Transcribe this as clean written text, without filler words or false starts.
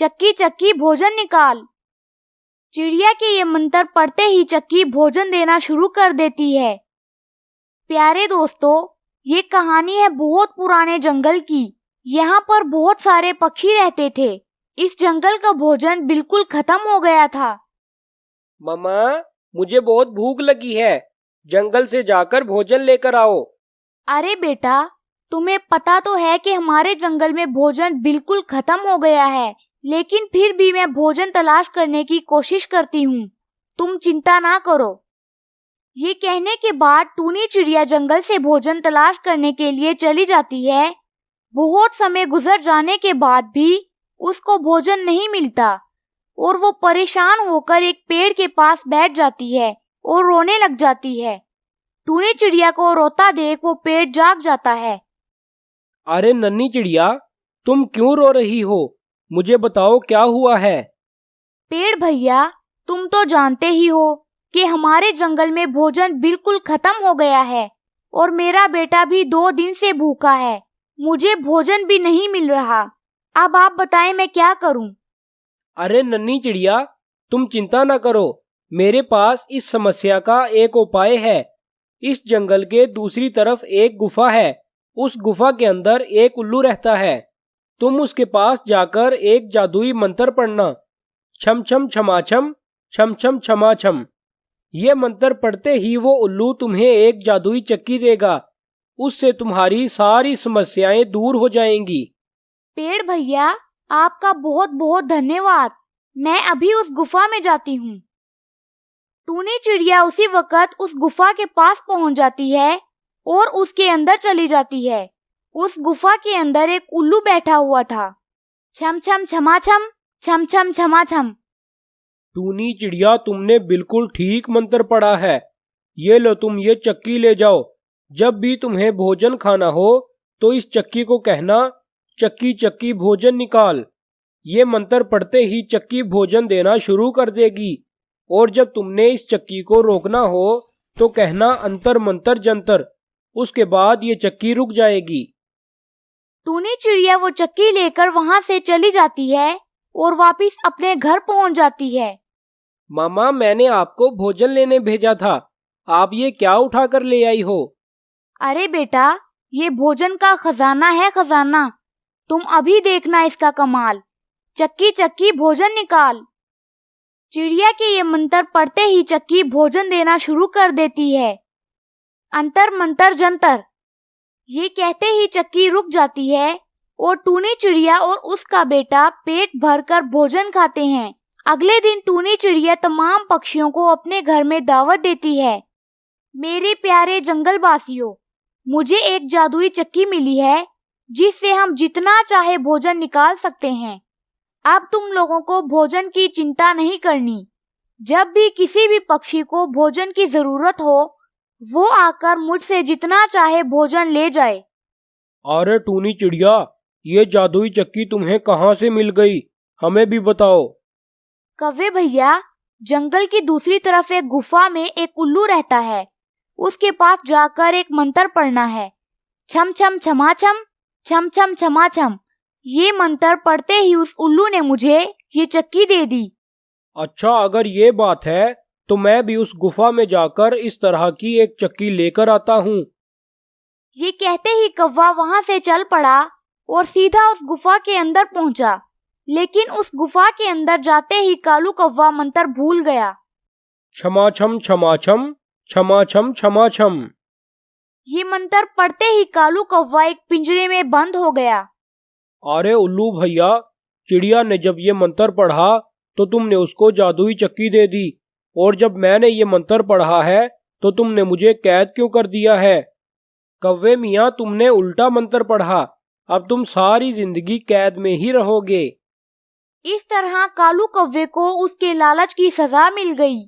चक्की चक्की भोजन निकाल। चिड़िया के ये मंत्र पढ़ते ही चक्की भोजन देना शुरू कर देती है। प्यारे दोस्तों, ये कहानी है बहुत पुराने जंगल की। यहाँ पर बहुत सारे पक्षी रहते थे। इस जंगल का भोजन बिल्कुल खत्म हो गया था। मम्मा, मुझे बहुत भूख लगी है, जंगल से जाकर भोजन लेकर आओ। अरे बेटा, तुम्हें पता तो है कि हमारे जंगल में भोजन बिल्कुल खत्म हो गया है, लेकिन फिर भी मैं भोजन तलाश करने की कोशिश करती हूँ। तुम चिंता ना करो। ये कहने के बाद टूनी चिड़िया जंगल से भोजन तलाश करने के लिए चली जाती है। बहुत समय गुजर जाने के बाद भी उसको भोजन नहीं मिलता और वो परेशान होकर एक पेड़ के पास बैठ जाती है और रोने लग जाती है। टूनी चिड़िया को रोता देख वो पेड़ जाग जाता है। अरे नन्ही चिड़िया, तुम क्यों रो रही हो? मुझे बताओ क्या हुआ है। पेड़ भैया, तुम तो जानते ही हो कि हमारे जंगल में भोजन बिल्कुल खत्म हो गया है और मेरा बेटा भी 2 दिन से भूखा है। मुझे भोजन भी नहीं मिल रहा। अब आप बताएं मैं क्या करूं? अरे नन्ही चिड़िया, तुम चिंता न करो, मेरे पास इस समस्या का एक उपाय है। इस जंगल के दूसरी तरफ एक गुफा है। उस गुफा के अंदर एक उल्लू रहता है। तुम उसके पास जाकर एक जादुई मंत्र पढ़ना, छम छम छमाछम, छम छम छमाछम। ये मंत्र पढ़ते ही वो उल्लू तुम्हें एक जादुई चक्की देगा। उससे तुम्हारी सारी समस्याएं दूर हो जाएंगी। पेड़ भैया, आपका बहुत बहुत धन्यवाद। मैं अभी उस गुफा में जाती हूँ। टूनी चिड़िया उसी वक्त उस गुफा के पास पहुँच जाती है और उसके अंदर चली जाती है। उस गुफा के अंदर एक उल्लू बैठा हुआ था। छम छम छमाछम, छम छम छमाछम। टूनी चिड़िया, तुमने बिल्कुल ठीक मंत्र पढ़ा है। ये लो, तुम ये चक्की ले जाओ। जब भी तुम्हें भोजन खाना हो तो इस चक्की को कहना, चक्की चक्की भोजन निकाल। ये मंत्र पढ़ते ही चक्की भोजन देना शुरू कर देगी। और जब तुमने इस चक्की को रोकना हो तो कहना, अंतर मंतर जंतर। उसके बाद ये चक्की रुक जाएगी। टूनी चिड़िया वो चक्की लेकर वहाँ से चली जाती है और वापस अपने घर पहुँच जाती है। मामा, मैंने आपको भोजन लेने भेजा था, आप ये क्या उठा कर ले आई हो? अरे बेटा, ये भोजन का खजाना है, खजाना। तुम अभी देखना इसका कमाल। चक्की चक्की भोजन निकाल। चिड़िया के ये मंत्र पढ़ते ही चक्की भोजन देना शुरू कर देती है। अंतर मंतर जंतर। ये कहते ही चक्की रुक जाती है और टूनी चिड़िया और उसका बेटा पेट भरकर भोजन खाते हैं। अगले दिन टूनी चिड़िया तमाम पक्षियों को अपने घर में दावत देती है। मेरे प्यारे जंगलवासियों, मुझे एक जादुई चक्की मिली है जिससे हम जितना चाहे भोजन निकाल सकते हैं। अब तुम लोगों को भोजन की चिंता नहीं करनी। जब भी किसी भी पक्षी को भोजन की जरूरत हो, वो आकर मुझसे जितना चाहे भोजन ले जाए। अरे टूनी चिड़िया, ये जादुई चक्की तुम्हें कहाँ से मिल गई? हमें भी बताओ। कव्वे भैया, जंगल की दूसरी तरफ एक गुफा में एक उल्लू रहता है। उसके पास जाकर एक मंत्र पढ़ना है, छम छम छमाछम, छम छम छमाछम। ये मंत्र पढ़ते ही उस उल्लू ने मुझे ये चक्की दे दी। अच्छा, अगर ये बात है तो मैं भी उस गुफा में जाकर इस तरह की एक चक्की लेकर आता हूँ। ये कहते ही कौवा वहाँ से चल पड़ा और सीधा उस गुफा के अंदर पहुँचा। लेकिन उस गुफा के अंदर जाते ही कालू कौवा मंत्र भूल गया। छमाछम छमाछम, छमाछम छमाछम। ये मंत्र पढ़ते ही कालू कौवा एक पिंजरे में बंद हो गया। अरे उल्लू भैया, चिड़िया ने जब ये मंत्र पढ़ा तो तुमने उसको जादुई चक्की दे दी, और जब मैंने ये मंत्र पढ़ा है तो तुमने मुझे कैद क्यों कर दिया है? कव्वे मियाँ, तुमने उल्टा मंत्र पढ़ा। अब तुम सारी जिंदगी कैद में ही रहोगे। इस तरह कालू कौवे को उसके लालच की सजा मिल गई।